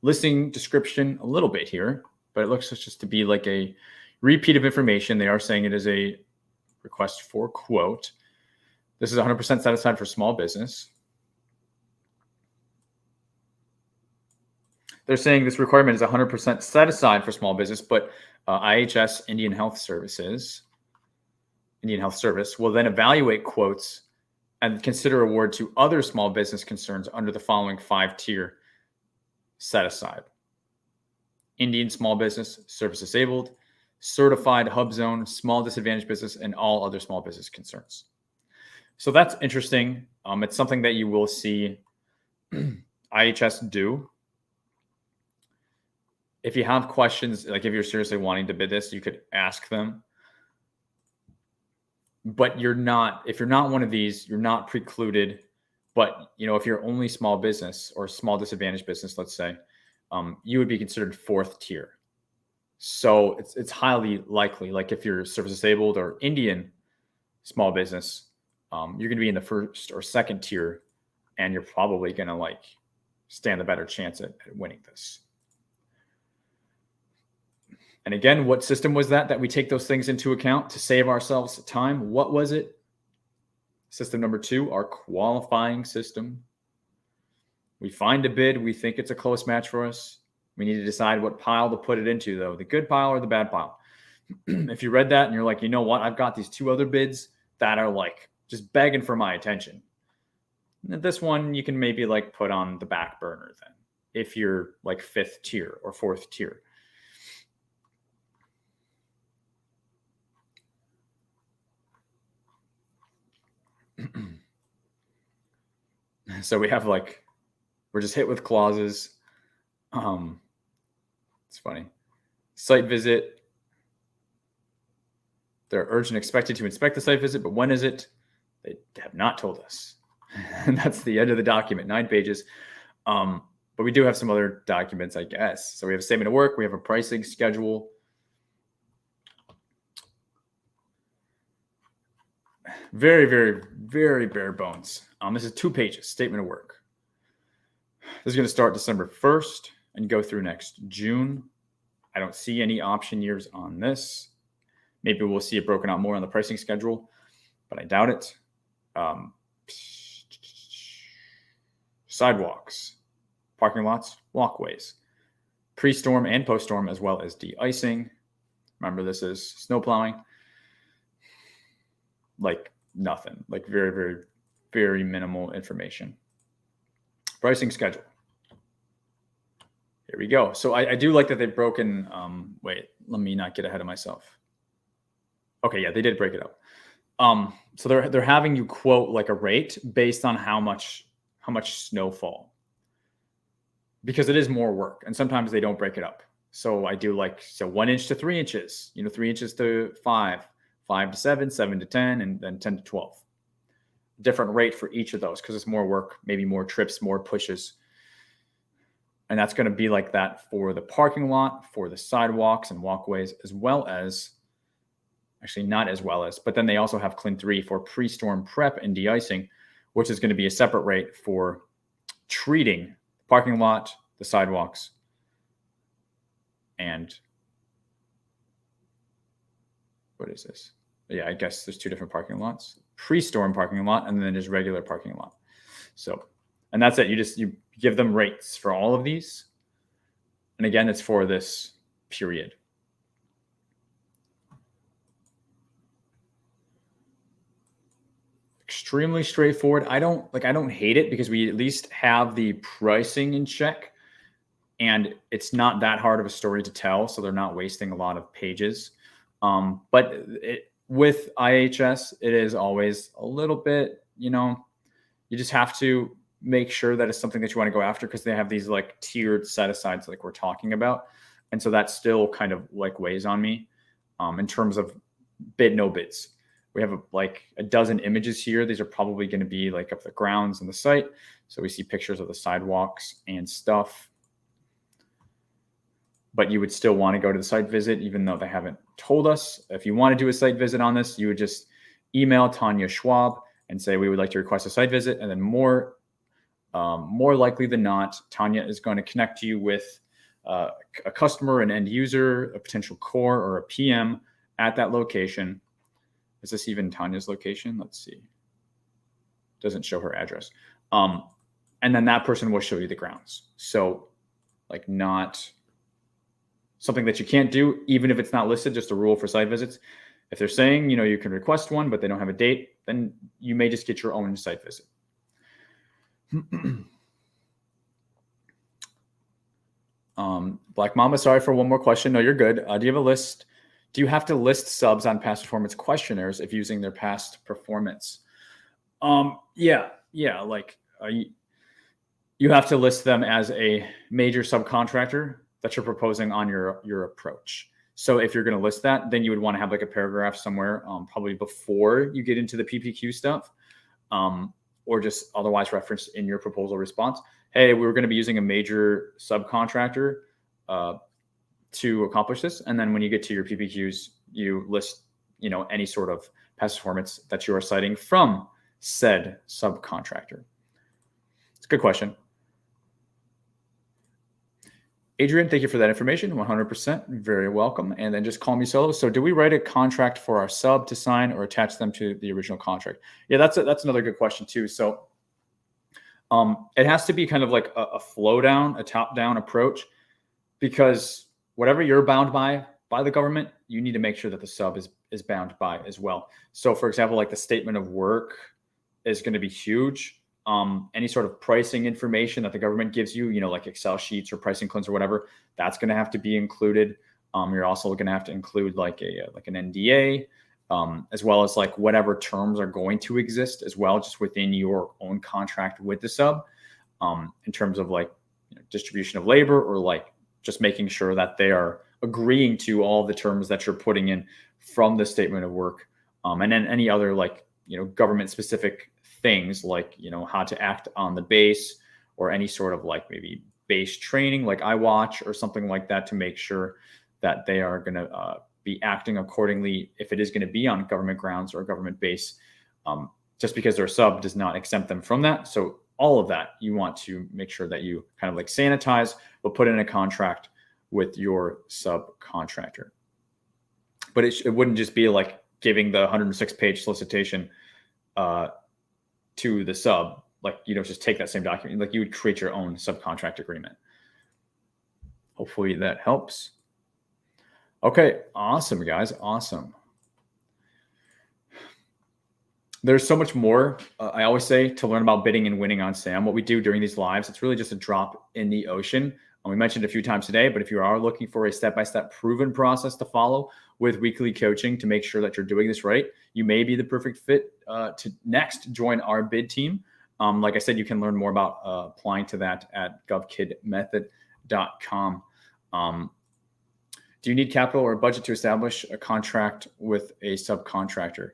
listing description a little bit here, but it looks just to be like a repeat of information. They are saying it is a request for quote. This is 100% set aside for small business. They're saying this requirement is 100% set aside for small business, but IHS, Indian Health Service, will then evaluate quotes and consider award to other small business concerns under the following 5-tier set aside: Indian small business, service disabled, certified hub zone, small disadvantaged business, and all other small business concerns. So that's interesting. It's something that you will see IHS do. If you have questions, like if you're seriously wanting to bid this, you could ask them. But if you're not one of these, you're not precluded. But if you're only small business or small disadvantaged business, let's say, you would be considered 4th tier. So it's highly likely, like if you're service disabled or Indian small business, you're going to be in the 1st or 2nd tier, and you're probably going to stand a better chance at winning this. And again, what system was that we take those things into account to save ourselves time? What was it? System number 2, our qualifying system. We find a bid. We think it's a close match for us. We need to decide what pile to put it into, though, the good pile or the bad pile. If you read that and you're like, you know what, I've got these 2 other bids that are just begging for my attention. And this one you can maybe put on the back burner then, if you're 5th tier or 4th tier. So we have we're just hit with clauses. It's funny. Site visit. They're urged and expected to inspect the site visit, but when is it? They have not told us. And that's the end of the document, 9 pages. But we do have some other documents, I guess. So we have a statement of work. We have a pricing schedule. Very, very, very bare bones. This is 2 pages, statement of work. This is going to start December 1st and go through next June. I don't see any option years on this. Maybe we'll see it broken out more on the pricing schedule, but I doubt it. Sidewalks, parking lots, walkways, pre-storm and post-storm, as well as de-icing. Remember, this is snow plowing. Nothing, very, very, very minimal information. Pricing schedule. Here we go. So I do like that they've broken, wait, let me not get ahead of myself. Okay, yeah, they did break it up. So they're having you quote a rate based on how much snowfall, because it is more work, and sometimes they don't break it up. So I do 1 inch to 3 inches, 3 inches to 5, 5 to 7, 7 to 10, and then 10 to 12. Different rate for each of those because it's more work, maybe more trips, more pushes. And that's going to be like that for the parking lot, for the sidewalks and walkways, as well as, actually not as well as, but then they also have CLIN 3 for pre-storm prep and de-icing, which is going to be a separate rate for treating the parking lot, the sidewalks, and what is this? Yeah, I guess there's 2 different parking lots: pre-storm parking lot and then there's regular parking lot. So, and that's it. You give them rates for all of these. And again, it's for this period. extremely straightforward. I don't hate it because we at least have the pricing in check, and it's not that hard of a story to tell, so they're not wasting a lot of pages. But with IHS, it is always a little bit, you just have to make sure that it's something that you want to go after, because they have these like tiered set asides like we're talking about. And so that still kind of like weighs on me in terms of bid, no bids. We have like a dozen images here. These are probably going to be like of the grounds and the site. So we see pictures of the sidewalks and stuff. But you would still want to go to the site visit, even though they haven't told us. If you want to do a site visit on this, you would just email Tanya Schwab and say, we would like to request a site visit. And then more likely than not, Tanya is going to connect you with a customer, an end user, a potential core, or a PM at that location. Is this even Tanya's location? Let's see. Doesn't show her address. And then that person will show you the grounds. So like not something that you can't do, even if it's not listed, just a rule for site visits. If they're saying, you can request one, but they don't have a date, then you may just get your own site visit. Black Mama, sorry for one more question. No, you're good. Do you have a list? Do you have to list subs on past performance questionnaires if using their past performance? Yeah. Like you have to list them as a major subcontractor that you're proposing on your approach. So if you're going to list that, then you would want to have like a paragraph somewhere, probably before you get into the PPQ stuff, or just otherwise referenced in your proposal response. Hey, we're going to be using a major subcontractor to accomplish this. And then when you get to your PPQs, you list, any sort of past performance that you are citing from said subcontractor. It's a good question. Adrian, thank you for that information. 100%. Very welcome. And then just call me solo. So do we write a contract for our sub to sign or attach them to the original contract? Yeah, that's another good question too. So it has to be kind of like a flow down, a top down approach, because whatever you're bound by the government, you need to make sure that the sub is bound by as well. So for example, like the statement of work is going to be huge. Any sort of pricing information that the government gives you, like Excel sheets or pricing clips or whatever, that's going to have to be included. You're also going to have to include like an NDA, as well as like whatever terms are going to exist as well, just within your own contract with the sub, in terms of like distribution of labor, or like just making sure that they are agreeing to all the terms that you're putting in from the statement of work, and then any other like government specific things like, how to act on the base, or any sort of like maybe base training like iWatch or something like that, to make sure that they are going to be acting accordingly if it is going to be on government grounds or government base. Just because they're sub does not exempt them from that. So all of that you want to make sure that you kind of like sanitize, but put in a contract with your subcontractor. But it wouldn't just be like giving the 106-page solicitation to the sub, like just take that same document, like you would create your own subcontract agreement. Hopefully that helps. Okay, awesome guys, awesome. There's so much more, I always say, to learn about bidding and winning on SAM. What we do during these lives, it's really just a drop in the ocean. We mentioned a few times today, but if you are looking for a step-by-step proven process to follow with weekly coaching to make sure that you're doing this right, you may be the perfect fit to next join our bid team. Like I said, you can learn more about applying to that at govkidmethod.com. Do you need capital or budget to establish a contract with a subcontractor?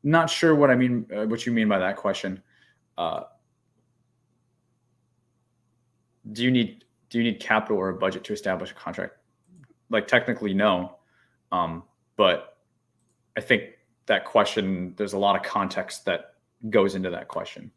Not sure what you mean by that question. Do you need capital or a budget to establish a contract? Like technically no, but I think that question, there's a lot of context that goes into that question.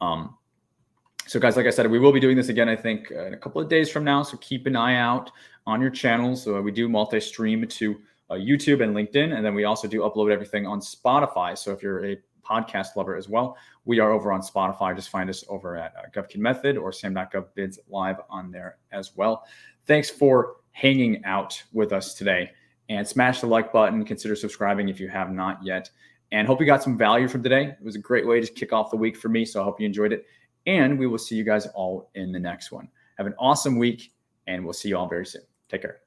So guys, like I said, we will be doing this again, I think in a couple of days from now. So keep an eye out on your channels. So we do multi-stream to YouTube and LinkedIn, and then we also do upload everything on Spotify. So if you're a podcast lover as well, we are over on Spotify. Just find us over at GovKidMethod or SAM.gov bids live on there as well. Thanks for hanging out with us today, and smash the like button. Consider subscribing if you have not yet. And hope you got some value from today. It was a great way to kick off the week for me. So I hope you enjoyed it. And we will see you guys all in the next one. Have an awesome week, and we'll see you all very soon. Take care.